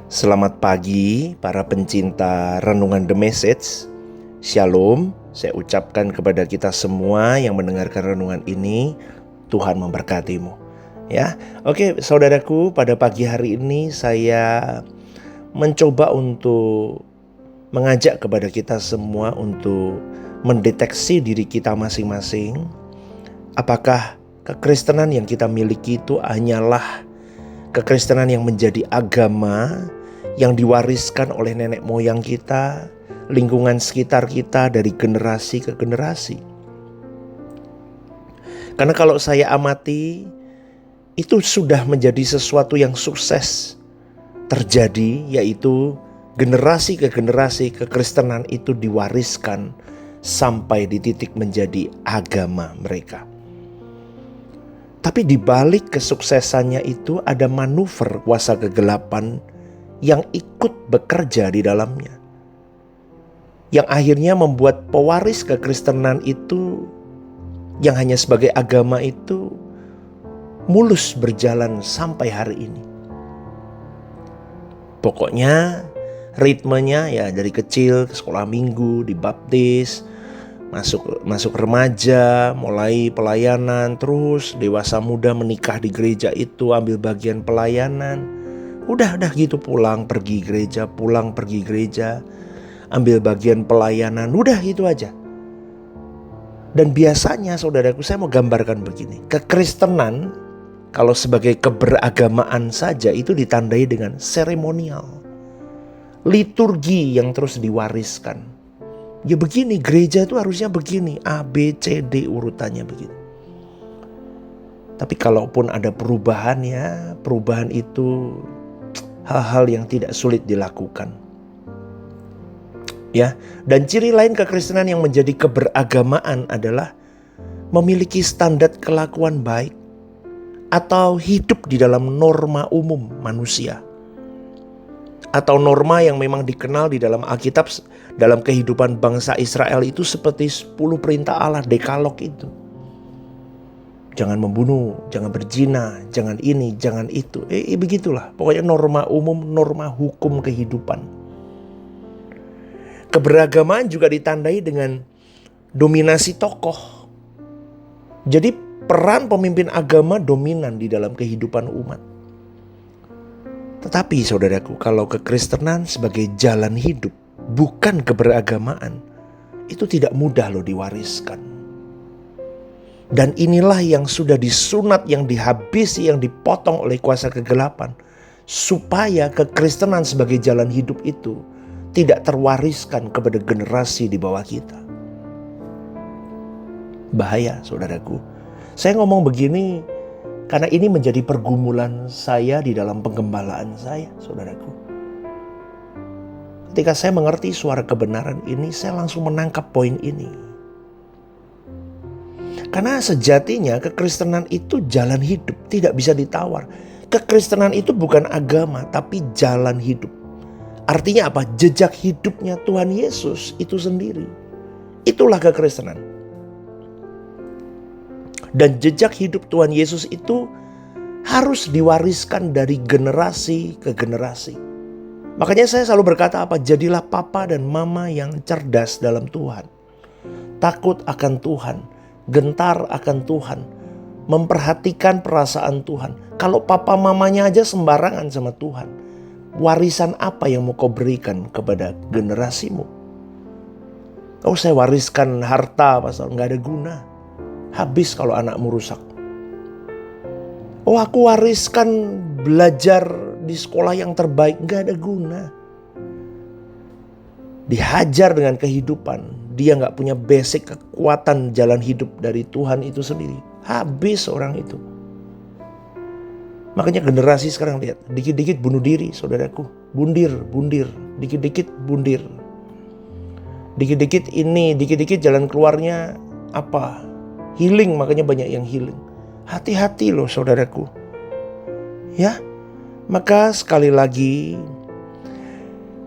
Selamat pagi para pencinta renungan The Message. Shalom, saya ucapkan kepada kita semua yang mendengarkan renungan ini, Tuhan memberkatimu. Ya, oke saudaraku, pada pagi hari ini saya mencoba untuk mengajak kepada kita semua untuk mendeteksi diri kita masing-masing. Apakah kekristenan yang kita miliki itu hanyalah kekristenan yang menjadi agama yang diwariskan oleh nenek moyang kita, lingkungan sekitar kita dari generasi ke generasi. Karena kalau saya amati, itu sudah menjadi sesuatu yang sukses terjadi, yaitu generasi ke generasi kekristenan itu diwariskan sampai di titik menjadi agama mereka. Tapi di balik kesuksesannya itu ada manuver kuasa kegelapan yang ikut bekerja di dalamnya. Yang akhirnya membuat pewaris kekristenan itu yang hanya sebagai agama itu mulus berjalan sampai hari ini. Pokoknya ritmenya ya dari kecil ke sekolah minggu, dibaptis, masuk remaja, mulai pelayanan, terus dewasa muda menikah di gereja itu, ambil bagian pelayanan. Udah gitu pulang pergi gereja, ambil bagian pelayanan, udah gitu aja. Dan biasanya saudaraku, saya mau gambarkan begini. Kekristenan kalau sebagai keberagamaan saja itu ditandai dengan seremonial, liturgi yang terus diwariskan. Ya begini, gereja itu harusnya begini, A, B, C, D urutannya begitu. Tapi kalaupun ada perubahan ya, perubahan itu hal-hal yang tidak sulit dilakukan. Ya, dan ciri lain kekristenan yang menjadi keberagamaan adalah memiliki standar kelakuan baik atau hidup di dalam norma umum manusia. Atau norma yang memang dikenal di dalam Alkitab, dalam kehidupan bangsa Israel itu seperti 10 perintah Allah, dekalog itu. Jangan membunuh, jangan berzina, jangan ini, jangan itu. Begitulah, pokoknya norma umum, norma hukum kehidupan. Keberagaman juga ditandai dengan dominasi tokoh. Jadi peran pemimpin agama dominan di dalam kehidupan umat. Tetapi saudaraku, kalau kekristenan sebagai jalan hidup, bukan keberagamaan, itu tidak mudah loh diwariskan. Dan inilah yang sudah disunat, yang dihabisi, yang dipotong oleh kuasa kegelapan. Supaya kekristenan sebagai jalan hidup itu tidak terwariskan kepada generasi di bawah kita. Bahaya saudaraku. Saya ngomong begini karena ini menjadi pergumulan saya di dalam penggembalaan saya, saudaraku. Ketika saya mengerti suara kebenaran ini, saya langsung menangkap poin ini. Karena sejatinya kekristenan itu jalan hidup, tidak bisa ditawar. Kekristenan itu bukan agama, tapi jalan hidup. Artinya apa? Jejak hidupnya Tuhan Yesus itu sendiri. Itulah kekristenan. Dan jejak hidup Tuhan Yesus itu harus diwariskan dari generasi ke generasi. Makanya saya selalu berkata apa? Jadilah papa dan mama yang cerdas dalam Tuhan. Takut akan Tuhan, gentar akan Tuhan, memperhatikan perasaan Tuhan. Kalau papa mamanya aja sembarangan sama Tuhan, warisan apa yang mau kau berikan kepada generasimu? Oh, saya wariskan harta, pasal nggak ada guna. Habis kalau anakmu rusak. Oh, aku wariskan belajar di sekolah yang terbaik, nggak ada guna. Dihajar dengan kehidupan, dia nggak punya basic kekuatan jalan hidup dari Tuhan itu sendiri. Habis orang itu. Makanya generasi sekarang lihat, dikit-dikit bunuh diri saudaraku. Bundir, dikit-dikit bundir. Dikit-dikit ini, dikit-dikit jalan keluarnya apa? Healing, makanya banyak yang healing. Hati-hati loh saudaraku. Ya, maka sekali lagi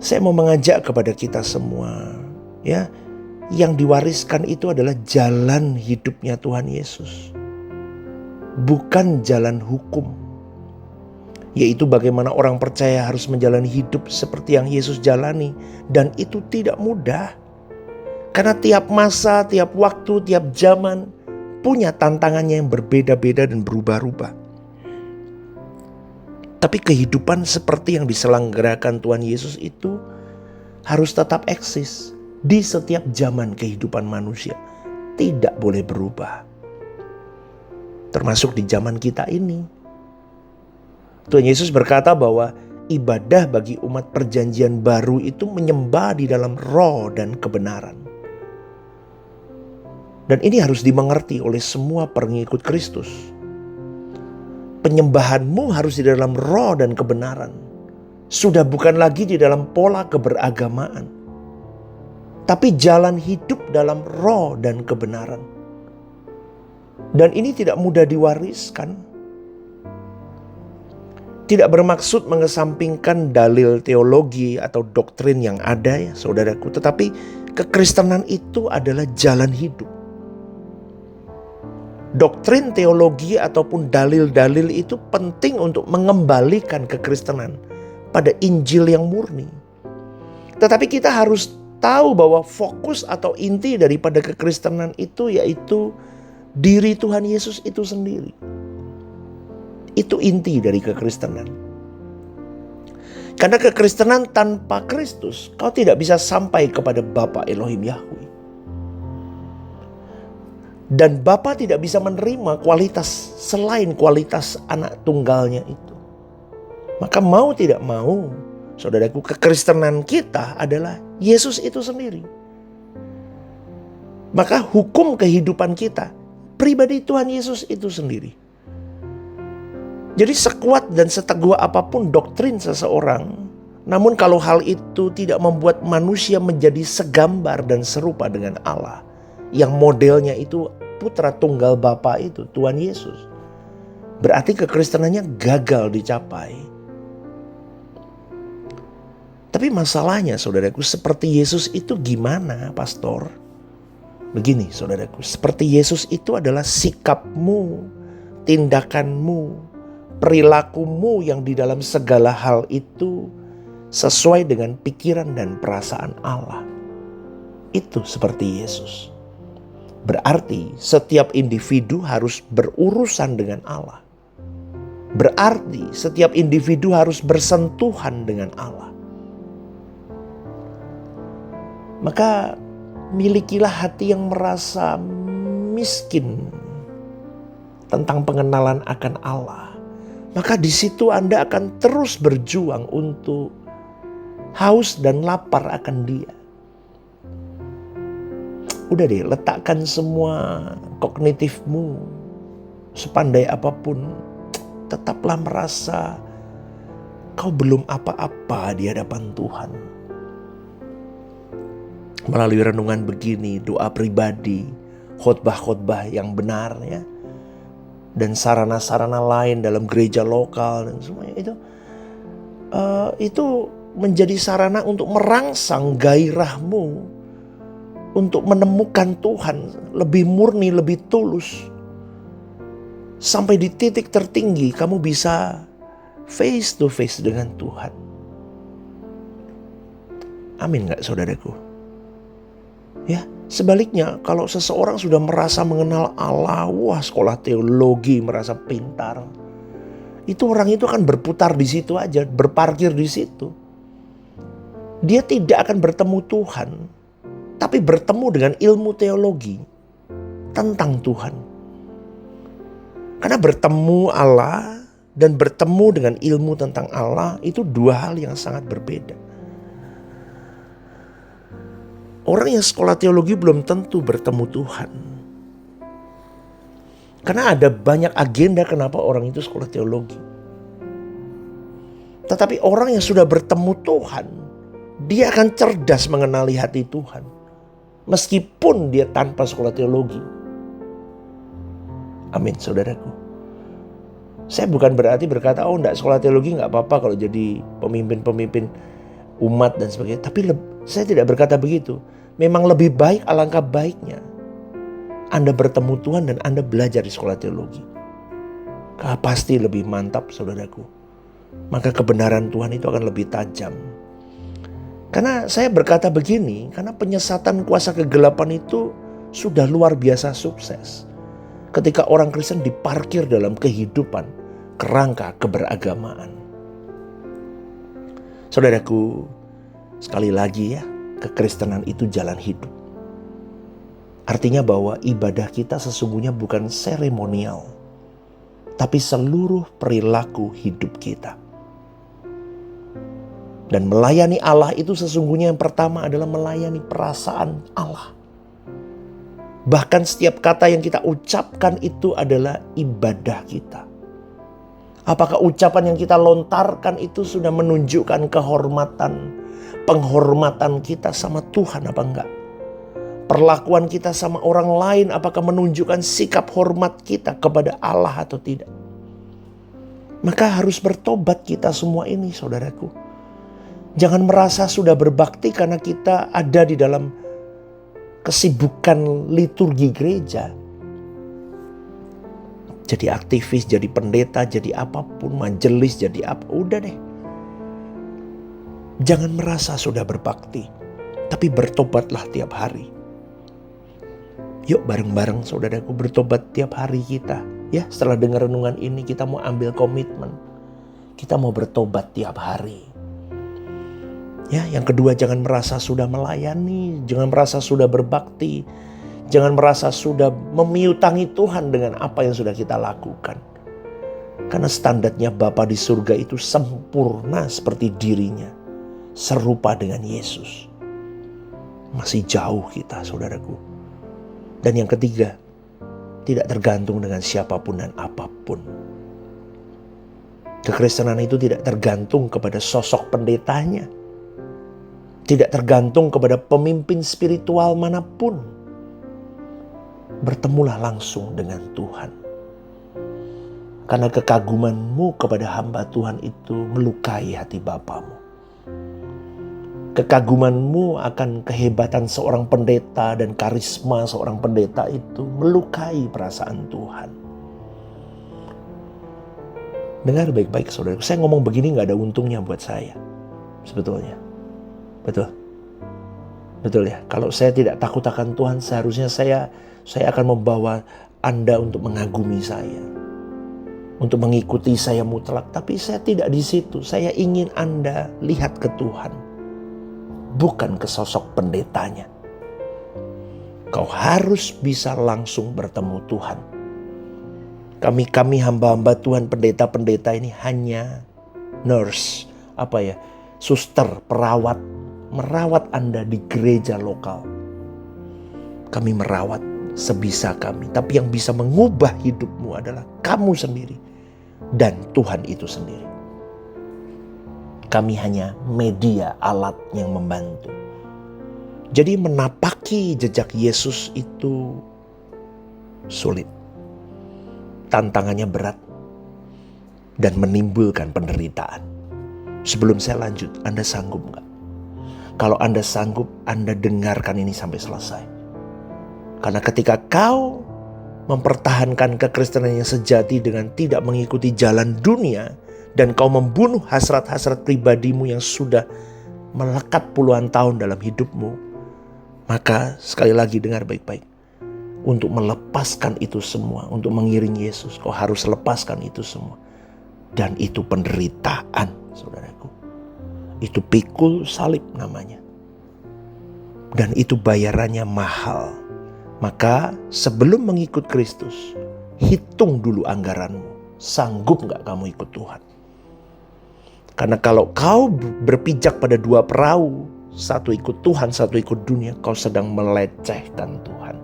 saya mau mengajak kepada kita semua, ya, yang diwariskan itu adalah jalan hidupnya Tuhan Yesus, bukan jalan hukum. yaitu bagaimana orang percaya harus menjalani hidup seperti yang Yesus jalani. Dan itu tidak mudah. Karena tiap masa, tiap waktu, tiap zaman punya tantangannya yang berbeda-beda dan berubah-ubah. Tapi kehidupan seperti yang diselenggarakan Tuhan Yesus itu harus tetap eksis di setiap zaman kehidupan manusia. Tidak boleh berubah. Termasuk di zaman kita ini. Tuhan Yesus berkata bahwa ibadah bagi umat perjanjian baru itu menyembah di dalam roh dan kebenaran. Dan ini harus dimengerti oleh semua pengikut Kristus. Penyembahanmu harus di dalam roh dan kebenaran. Sudah bukan lagi di dalam pola keberagamaan. Tapi jalan hidup dalam roh dan kebenaran. Dan ini tidak mudah diwariskan. Tidak bermaksud mengesampingkan dalil teologi atau doktrin yang ada ya saudaraku. Tetapi kekristenan itu adalah jalan hidup. Doktrin teologi ataupun dalil-dalil itu penting untuk mengembalikan kekristenan pada Injil yang murni. Tetapi kita harus tahu bahwa fokus atau inti daripada kekristenan itu yaitu diri Tuhan Yesus itu sendiri. Itu inti dari kekristenan. Karena kekristenan tanpa Kristus, kau tidak bisa sampai kepada Bapa Elohim Yahweh. Dan Bapa tidak bisa menerima kualitas selain kualitas anak tunggalnya itu. Maka mau tidak mau, saudaraku, kekristenan kita adalah Yesus itu sendiri. Maka hukum kehidupan kita, pribadi Tuhan Yesus itu sendiri. Jadi sekuat dan seteguh apapun doktrin seseorang, namun kalau hal itu tidak membuat manusia menjadi segambar dan serupa dengan Allah, yang modelnya itu putra tunggal Bapa itu, Tuhan Yesus, berarti kekristenannya gagal dicapai. Tapi masalahnya saudaraku, seperti Yesus itu gimana, pastor? Begini saudaraku, seperti Yesus itu adalah sikapmu, tindakanmu, perilakumu yang di dalam segala hal itu sesuai dengan pikiran dan perasaan Allah. Itu seperti Yesus. Berarti setiap individu harus berurusan dengan Allah. Berarti setiap individu harus bersentuhan dengan Allah. Maka milikilah hati yang merasa miskin tentang pengenalan akan Allah. Maka di situ Anda akan terus berjuang untuk haus dan lapar akan Dia. Udah deh, letakkan semua kognitifmu sepandai apapun, tetaplah merasa kau belum apa-apa di hadapan Tuhan. Melalui renungan begini, doa pribadi, khotbah-khotbah yang benar ya, dan sarana-sarana lain dalam gereja lokal dan semuanya itu menjadi sarana untuk merangsang gairahmu untuk menemukan Tuhan lebih murni, lebih tulus. Sampai di titik tertinggi kamu bisa face to face dengan Tuhan. Amin gak saudaraku? Ya, sebaliknya kalau seseorang sudah merasa mengenal Allah, wah sekolah teologi, merasa pintar, itu orang itu akan berputar di situ aja, berparkir di situ. Dia tidak akan bertemu Tuhan, tapi bertemu dengan ilmu teologi tentang Tuhan. Karena bertemu Allah dan bertemu dengan ilmu tentang Allah itu dua hal yang sangat berbeda. Orang yang sekolah teologi belum tentu bertemu Tuhan. Karena ada banyak agenda kenapa orang itu sekolah teologi. Tetapi orang yang sudah bertemu Tuhan, dia akan cerdas mengenali hati Tuhan. Meskipun dia tanpa sekolah teologi. Amin saudaraku. Saya bukan berarti berkata, oh enggak sekolah teologi enggak apa-apa kalau jadi pemimpin-pemimpin umat dan sebagainya. Tapi saya tidak berkata begitu. Memang lebih baik, alangkah baiknya Anda bertemu Tuhan dan Anda belajar di sekolah teologi. Pasti lebih mantap saudaraku. maka kebenaran Tuhan itu akan lebih tajam. Karena saya berkata begini, karena penyesatan kuasa kegelapan itu sudah luar biasa sukses. Ketika orang Kristen diparkir dalam kehidupan kerangka keberagamaan. Saudaraku, sekali lagi ya, kekristenan itu jalan hidup. Artinya bahwa ibadah kita sesungguhnya bukan seremonial, tapi seluruh perilaku hidup kita. Dan melayani Allah itu sesungguhnya yang pertama adalah melayani perasaan Allah. Bahkan setiap kata yang kita ucapkan itu adalah ibadah kita. Apakah ucapan yang kita lontarkan itu sudah menunjukkan kehormatan, penghormatan kita sama Tuhan apa enggak? Perlakuan kita sama orang lain apakah menunjukkan sikap hormat kita kepada Allah atau tidak? Maka harus bertobat kita semua ini, saudaraku. Jangan merasa sudah berbakti karena kita ada di dalam kesibukan liturgi gereja. Jadi aktivis, jadi pendeta, jadi apapun, majelis, jadi apa, udah deh. Jangan merasa sudah berbakti, tapi bertobatlah tiap hari. Yuk bareng-bareng saudaraku bertobat tiap hari kita. Ya, setelah dengar renungan ini kita mau ambil komitmen. Kita mau bertobat tiap hari. Ya, yang kedua, jangan merasa sudah melayani, jangan merasa sudah berbakti, jangan merasa sudah memiutangi Tuhan dengan apa yang sudah kita lakukan. Karena standarnya Bapa di surga itu sempurna seperti dirinya, serupa dengan Yesus. Masih jauh kita, saudaraku. Dan yang ketiga, tidak tergantung dengan siapapun dan apapun. Kekristenan itu tidak tergantung kepada sosok pendetanya. Tidak tergantung kepada pemimpin spiritual manapun. Bertemulah langsung dengan Tuhan. Karena kekagumanmu kepada hamba Tuhan itu melukai hati Bapamu. Kekagumanmu akan kehebatan seorang pendeta dan karisma seorang pendeta itu melukai perasaan Tuhan. Dengar baik-baik saudara, saya ngomong begini gak ada untungnya buat saya sebetulnya. Betul. Betul ya. Kalau saya tidak takut akan Tuhan, seharusnya saya akan membawa Anda untuk mengagumi saya. Untuk mengikuti saya mutlak. Tapi saya tidak di situ. Saya ingin Anda lihat ke Tuhan. Bukan ke sosok pendetanya. Kau harus bisa langsung bertemu Tuhan. Kami hamba-hamba Tuhan, pendeta-pendeta ini hanya nurse. Suster, perawat. Merawat Anda di gereja lokal. Kami merawat sebisa kami. Tapi yang bisa mengubah hidupmu adalah kamu sendiri. Dan Tuhan itu sendiri. Kami hanya media, alat yang membantu. Jadi menapaki jejak Yesus itu sulit. Tantangannya berat. Dan menimbulkan penderitaan. Sebelum saya lanjut, Anda sanggup gak? Kalau Anda sanggup, Anda dengarkan ini sampai selesai. Karena ketika kau mempertahankan kekristenan yang sejati dengan tidak mengikuti jalan dunia, dan kau membunuh hasrat-hasrat pribadimu yang sudah melekat puluhan tahun dalam hidupmu, maka sekali lagi dengar baik-baik. Untuk melepaskan itu semua, untuk mengiring Yesus, kau harus lepaskan itu semua. Dan itu penderitaan, saudaraku. Itu pikul salib namanya. Dan itu bayarannya mahal. Maka sebelum mengikut Kristus, hitung dulu anggaranmu. Sanggup gak kamu ikut Tuhan? Karena kalau kau berpijak pada dua perahu, satu ikut Tuhan, satu ikut dunia, kau sedang melecehkan Tuhan.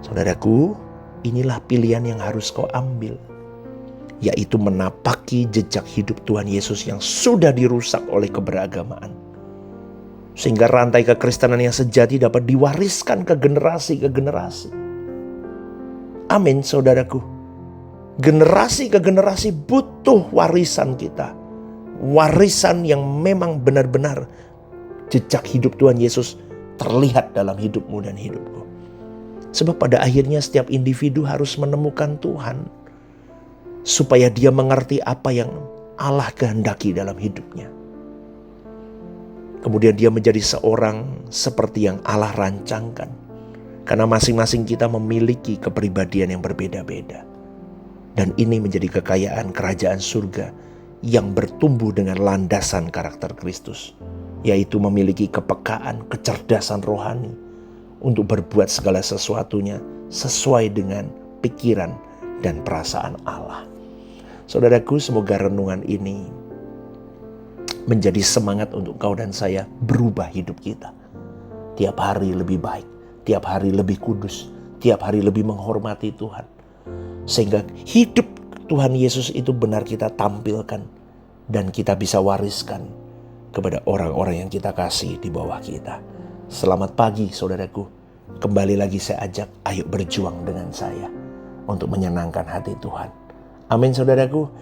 Saudaraku, inilah pilihan yang harus kau ambil. Yaitu menapaki jejak hidup Tuhan Yesus yang sudah dirusak oleh keberagamaan. Sehingga rantai kekristenan yang sejati dapat diwariskan ke generasi ke generasi. Amin saudaraku. Generasi ke generasi butuh warisan kita. Warisan yang memang benar-benar jejak hidup Tuhan Yesus terlihat dalam hidupmu dan hidupku. Sebab pada akhirnya setiap individu harus menemukan Tuhan. supaya dia mengerti apa yang Allah kehendaki dalam hidupnya. Kemudian dia menjadi seorang seperti yang Allah rancangkan. Karena masing-masing kita memiliki kepribadian yang berbeda-beda. Dan ini menjadi kekayaan kerajaan surga yang bertumbuh dengan landasan karakter Kristus. Yaitu memiliki kepekaan, kecerdasan rohani untuk berbuat segala sesuatunya sesuai dengan pikiran dan perasaan Allah. Saudaraku, semoga renungan ini menjadi semangat untuk kau dan saya berubah hidup kita. Tiap hari lebih baik, tiap hari lebih kudus, tiap hari lebih menghormati Tuhan. Sehingga hidup Tuhan Yesus itu benar kita tampilkan dan kita bisa wariskan kepada orang-orang yang kita kasih di bawah kita. Selamat pagi saudaraku. Kembali lagi saya ajak, ayo berjuang dengan saya untuk menyenangkan hati Tuhan. Amin saudaraku.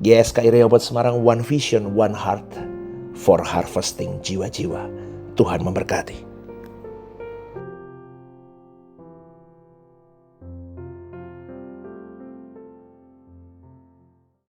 GSKI Rehoboth Semarang, One Vision, One Heart for harvesting jiwa-jiwa. Tuhan memberkati.